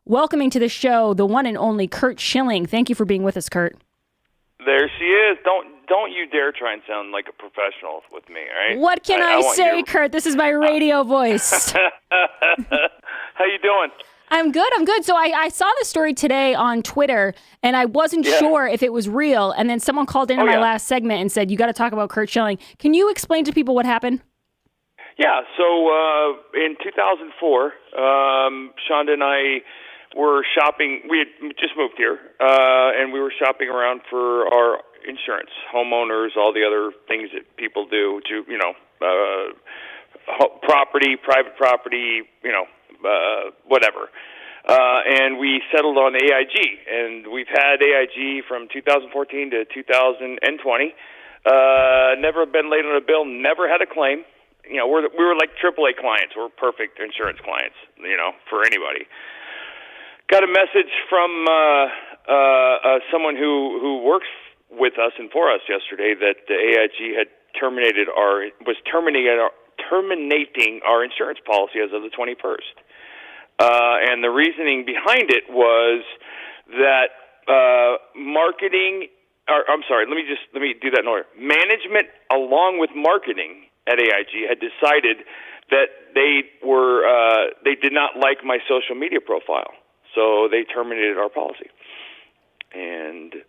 Welcoming to the show, the one and only Curt Schilling. Thank you for being with us, Curt. There she is. Don't you dare try and sound like a professional with me, all right? What can I say, Curt? This is my radio voice. How you doing? I'm good. So I saw this story today on Twitter, and I wasn't sure if it was real. And then someone called in my last segment and said, you got to talk about Curt Schilling. Can you explain to people what happened? Yeah, so in 2004, Shonda and I were shopping. We had just moved here, and we were shopping around for our insurance, homeowners, all the other things that people do to, property, private property, whatever. And we settled on AIG, and we've had AIG from 2014 to 2020. Never been late on a bill, never had a claim. We were like AAA clients. We're perfect insurance clients, for anybody. Got a message from someone who works with us and for us yesterday that the AIG had terminating our insurance policy as of the 21st. And the reasoning behind it was that let me do that in order. Management, along with marketing at AIG, had decided that they did not like my social media profile, so they terminated our policy, and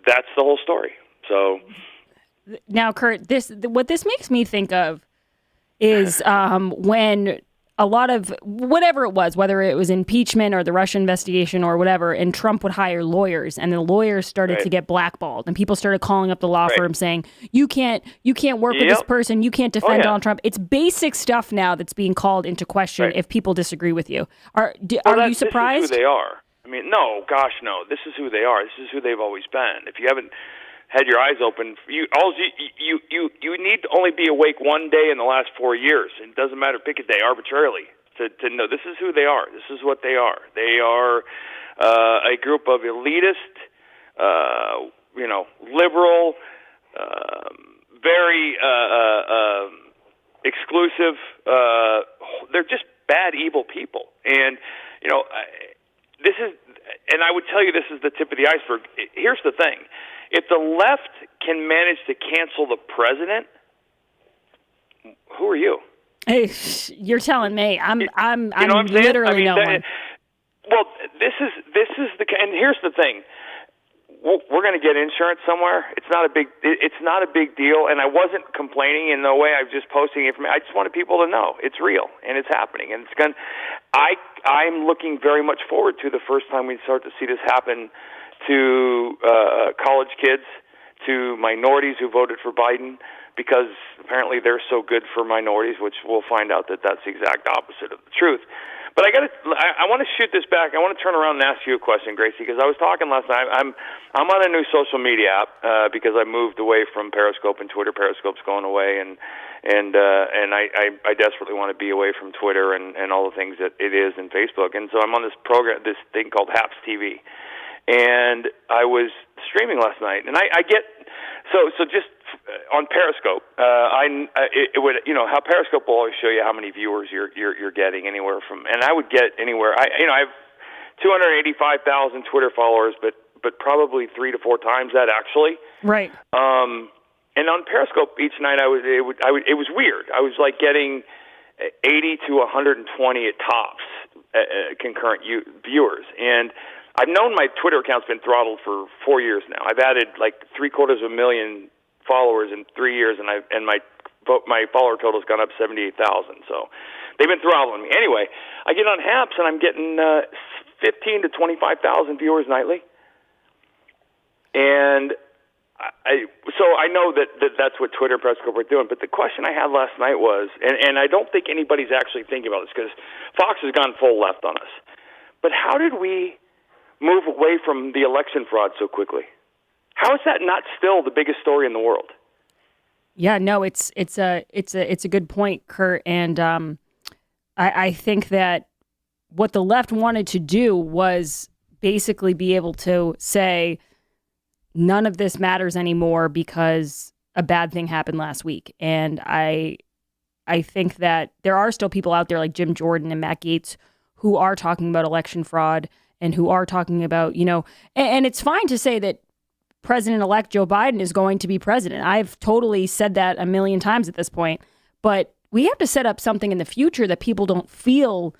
that's the whole story. So now, Curt, what this makes me think of is when a lot of whatever it was, whether it was impeachment or the Russia investigation or whatever, and Trump would hire lawyers, and the lawyers started to get blackballed, and people started calling up the law firm saying, you can't work with this person, you can't defend Donald Trump. It's basic stuff now that's being called into question if people disagree with you. Are you surprised? This is who they are. I mean, no. This is who they are. This is who they've always been. If you haven't had your eyes open, you need to only be awake one day in the last 4 years. It doesn't matter, pick a day arbitrarily to know this is who they are. This is what they are. They are a group of elitist, liberal, very exclusive. They're just bad, evil people, and this is. And I would tell you this is the tip of the iceberg. Here's the thing. If the left can manage to cancel the president, who are you? Hey, you're telling me. I'm literally no one. Well, this is and here's the thing. We're going to get insurance somewhere. It's not a big deal, and I wasn't complaining in no way. I was just posting information. I just wanted people to know it's real and it's happening, and I'm looking very much forward to the first time we start to see this happen to college kids, to minorities who voted for Biden, because apparently they're so good for minorities, which we'll find out that that's the exact opposite of the truth. But I want to shoot this back. I want to turn around and ask you a question, Gracie, because I was talking last night. I'm on a new social media app because I moved away from Periscope and Twitter. Periscope's going away, and I desperately want to be away from Twitter and all the things that it is in Facebook. And so I'm on this thing called Haps TV. And I was streaming last night, and I get so just on Periscope. It would how Periscope will always show you how many viewers you're getting anywhere from, and I would get anywhere. I have 285,000 Twitter followers, but probably 3 to 4 times that actually. Right. And on Periscope each night it was weird. I was like getting 80 to 120 at tops concurrent viewers, and I've known my Twitter account's been throttled for 4 years now. I've added like 750,000 followers in 3 years, and my follower total's gone up 78,000. So they've been throttling me. Anyway, I get on Haps, and I'm getting 15 to 25,000 viewers nightly, and I know that's what Twitter and Periscope are doing. But the question I had last night was, and I don't think anybody's actually thinking about this because Fox has gone full left on us. But how did we move away from the election fraud so quickly? How is that not still the biggest story in the world? Yeah, no, it's a good point, Curt, and I think that what the left wanted to do was basically be able to say none of this matters anymore because a bad thing happened last week, and I think that there are still people out there like Jim Jordan and Matt Gaetz who are talking about election fraud and who are talking about, and it's fine to say that President-elect Joe Biden is going to be president. I've totally said that a million times at this point, but we have to set up something in the future that people don't feel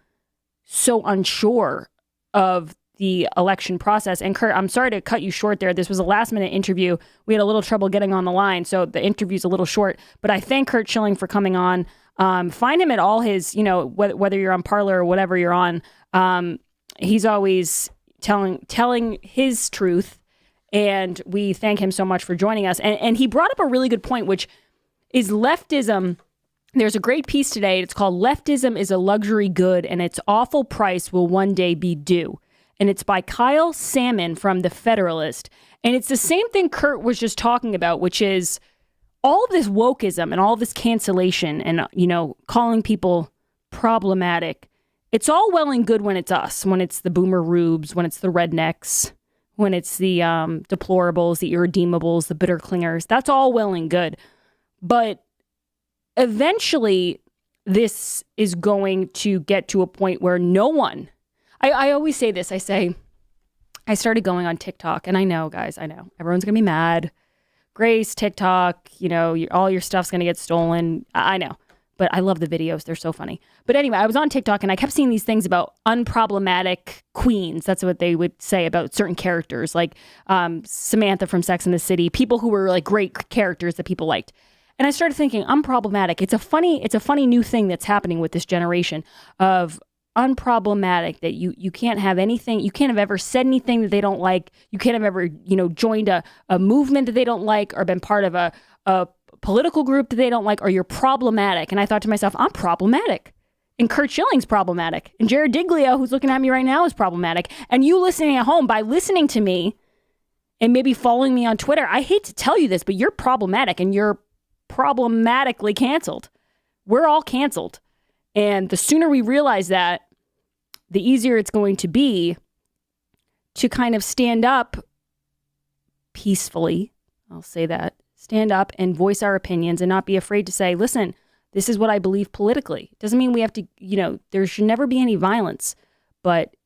so unsure of the election process. And Curt, I'm sorry to cut you short there. This was a last-minute interview. We had a little trouble getting on the line, so the interview's a little short. But I thank Curt Schilling for coming on. Find him at all his, whether you're on Parler or whatever you're on. He's always telling his truth, and we thank him so much for joining us. And he brought up a really good point, which is leftism. There's a great piece today. It's called "Leftism is a Luxury Good, and its Awful Price Will One Day Be Due." And it's by Kyle Salmon from The Federalist. And it's the same thing Curt was just talking about, which is all of this wokeism and all of this cancellation and, calling people problematic. It's all well and good when it's us, when it's the boomer rubes, when it's the rednecks, when it's the deplorables, the irredeemables, the bitter clingers. That's all well and good. But eventually, this is going to get to a point where no one... I always say this. I say, I started going on TikTok, and I know, guys, everyone's going to be mad. Grace, TikTok, all your stuff's going to get stolen. I know, but I love the videos. They're so funny. But anyway, I was on TikTok, and I kept seeing these things about unproblematic queens. That's what they would say about certain characters, like Samantha from Sex and the City, people who were like great characters that people liked. And I started thinking, unproblematic. It's a funny new thing that's happening with this generation of unproblematic, that you can't have anything, you can't have ever said anything that they don't like, you can't have ever joined a movement that they don't like, or been part of a political group that they don't like, or you're problematic. And I thought to myself, I'm problematic, and Curt Schilling's problematic, and Jared Diglio, who's looking at me right now, is problematic, and you listening at home, by listening to me and maybe following me on Twitter, I hate to tell you this, but you're problematic, and you're problematically canceled. We're all canceled. And the sooner we realize that, the easier it's going to be to kind of stand up peacefully. I'll say that. Stand up and voice our opinions and not be afraid to say, listen, this is what I believe politically. It doesn't mean we have to, there should never be any violence, but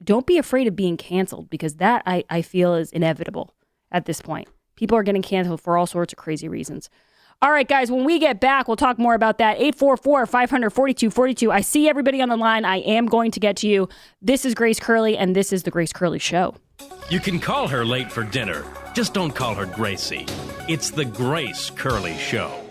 don't be afraid of being canceled, because that I feel is inevitable at this point. People are getting canceled for all sorts of crazy reasons. All right, guys, when we get back, we'll talk more about that. 844-500-4242. I see everybody on the line. I am going to get to you. This is Grace Curley, and this is The Grace Curley Show. You can call her late for dinner. Just don't call her Gracie. It's The Grace Curley Show.